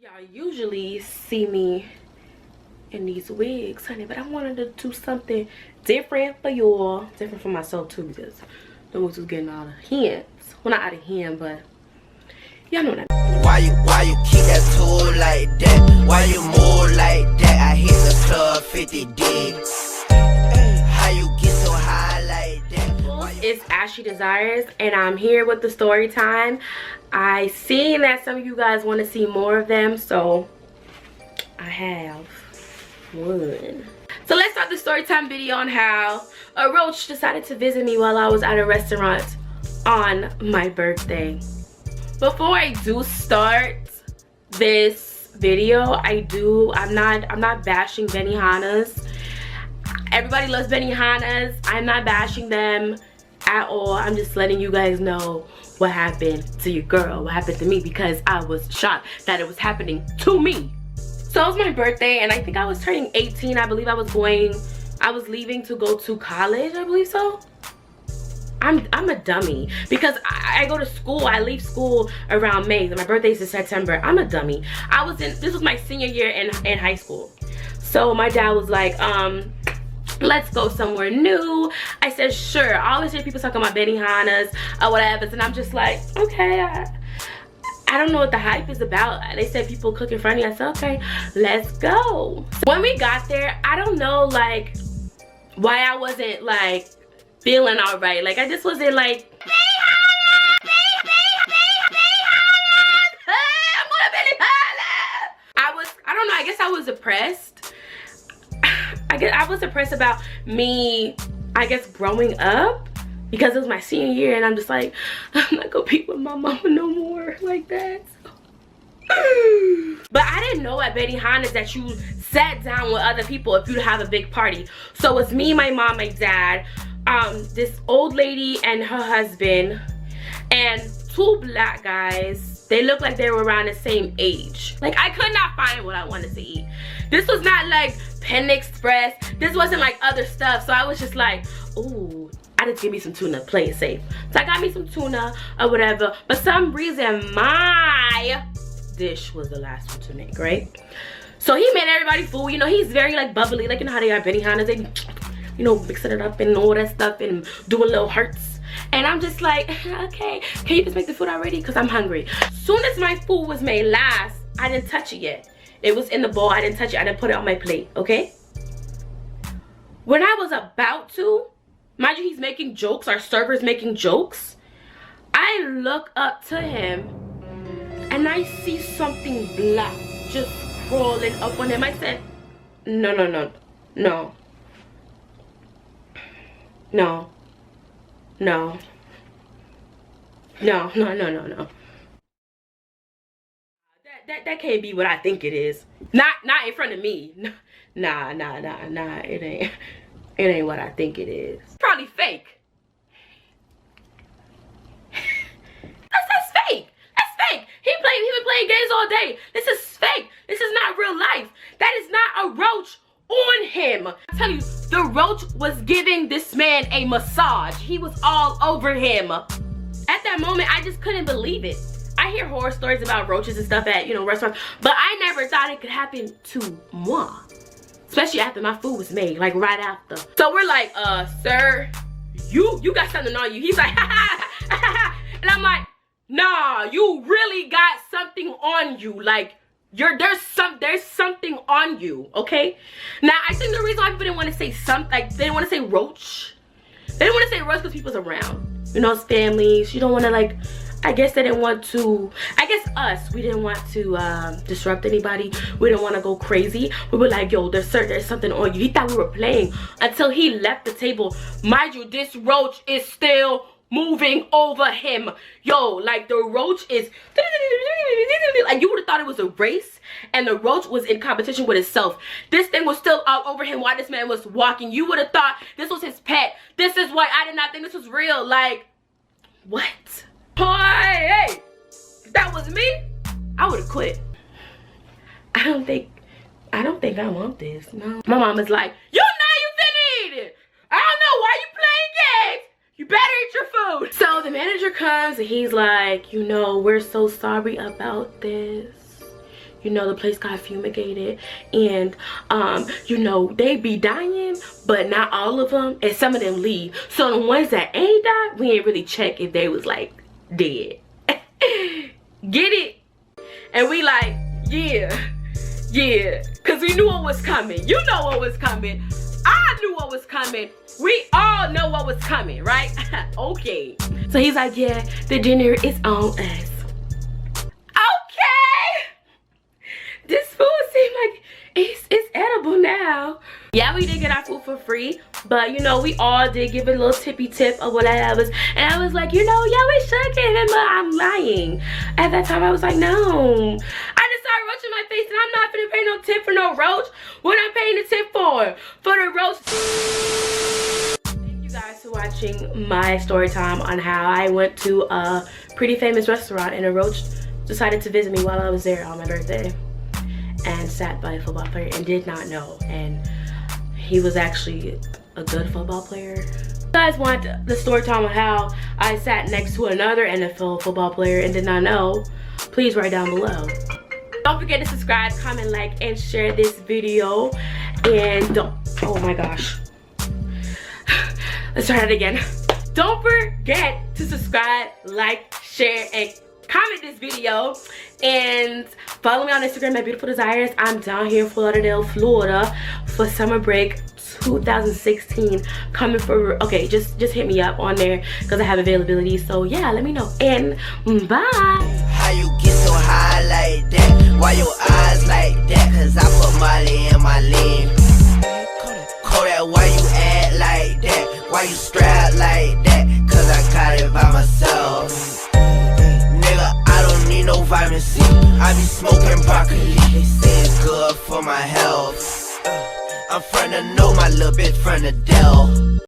Y'all usually see me in these wigs, honey, but I wanted to do something different for y'all, different for myself too, because the wigs was getting out of hands. Well, not out of hand, but y'all know what I mean. Why you keep that tool like that? Why you move like that? I hit the club 50 deep. How you get so high like that? It's Ashley Desires, and I'm here with the story time. I seen that some of you guys want to see more of them, so I have one. So let's start the story time video on how a roach decided to visit me while I was at a restaurant on my birthday. Before I do start this video, I'm not bashing Benihanas. Everybody loves Benihanas. I'm not bashing them at all. I'm just letting you guys know what happened to your girl, what happened to me, because I was shocked that it was happening to me. So it was my birthday, and I think I was turning 18. I believe I was leaving to go to college, I believe so. I'm a dummy because I go to school. I leave school around May. My birthday's in September. I'm a dummy. This was my senior year in high school. So my dad was like, let's go somewhere new. I said, sure. I always hear people talking about Benihanas or whatever, and I'm just like, okay, I don't know what the hype is about. They said people cook in front of you. I said, okay, let's go. So when we got there, I don't know like why I wasn't like feeling all right. Like I just wasn't like, Benihanas, I'm gonna Benihanas. I don't know, I guess I was depressed. I was depressed about me, I guess, growing up, because it was my senior year, and I'm just like, I'm not gonna be with my mama no more like that. But I didn't know at Benihanas that you sat down with other people if you'd have a big party. So it's me, my mom, my dad, this old lady and her husband, and two black guys. They looked like they were around the same age. Like I could not find what I wanted to eat. This was not like Panda Express. This wasn't like other stuff. So I was just like, ooh, I just give me some tuna, play it safe. So I got me some tuna or whatever. But some reason my dish was the last one to make, right? So he made everybody food. You know, he's very like bubbly, like you know how they are Benihanas. They, you know, mixing it up and all that stuff and doing little hearts. And I'm just like, okay, can you just make the food already? Because I'm hungry. Soon as my food was made last, I didn't touch it yet. It was in the bowl. I didn't touch it. I didn't put it on my plate, okay? When I was about to, mind you, he's making jokes. Our server's making jokes. I look up to him, and I see something black just crawling up on him. I said, no, no, no, no. No. No. No, no, no, no, no. That can't be what I think it is. Not in front of me. Nah. It ain't what I think it is. Probably fake. That's fake. That's fake. He been playing games all day. This is fake. This is not real life. That is not a roach on him. I tell you, the roach was giving this man a massage. He was all over him. At that moment, I just couldn't believe it. I hear horror stories about roaches and stuff at, you know, restaurants, but I never thought it could happen to moi. Especially after my food was made, like right after. So we're like, sir, you got something on you. He's like, ha ha ha ha. And I'm like, nah, you really got something on you. Like, there's something on you, okay? Now I think the reason why people didn't want to say something, like they didn't want to say roach. They didn't want to say roach because people's around. You know, it's families. You don't want to like, I guess they didn't want to, I guess us, we didn't want to disrupt anybody. We didn't want to go crazy. We were like, yo, there's something on you. He thought we were playing until he left the table. Mind you, this roach is still moving over him. Yo, like the roach is like, you would have thought it was a race and the roach was in competition with itself. This thing was still all over him while this man was walking. You would have thought this was his pet. This is why I did not think this was real. Like, what? Hey, if that was me, I would have quit. I don't think I want this. No. My mom is like, you know you finna eat it. I don't know why you playing games. You better eat your food. So the manager comes and he's like, you know, we're so sorry about this. you know, the place got fumigated, and you know, they be dying, but not all of them, and some of them leave. So the ones that ain't died, we ain't really check if they was like dead. Get it? And we like, yeah, because we knew what was coming. You know what was coming. I knew what was coming. We all know what was coming, right? Okay. So he's like, yeah, the dinner is on us. Okay. This food seems like it's edible now. Yeah, we did get our food for free, but you know, we all did give it a little tippy tip or whatever. And I was like, you know, yeah, we should give him, but I'm lying. At that time, I was like, no. I just started roaching my face, and I'm not gonna pay no tip for no roach. What I'm paying the tip for? For the roach. Thank you guys for watching my story time on how I went to a pretty famous restaurant and a roach decided to visit me while I was there on my birthday and sat by a football player and did not know. And he was actually a good football player. If you guys want the story time on how I sat next to another NFL football player and did not know, please write down below. Don't forget to subscribe, comment, like, and share this video. And don't, oh my gosh. Let's try that again. Don't forget to subscribe, like, share, and comment this video. And follow me on Instagram at Beautiful Desires. I'm down here in Fort Lauderdale, Florida for summer break 2016. Coming for, okay, just hit me up on there because I have availability. So yeah, let me know. And bye. How you get so high like that? Why your eyes like that? Cause I put Molly in my lean. Kodak, why you act like that? Why you strap like that? Cause I got it by myself. Nigga, I don't need no vitamin C. I be smoking broccoli. They say it's good for my health. I'm from the know, my little bitch from the Dell.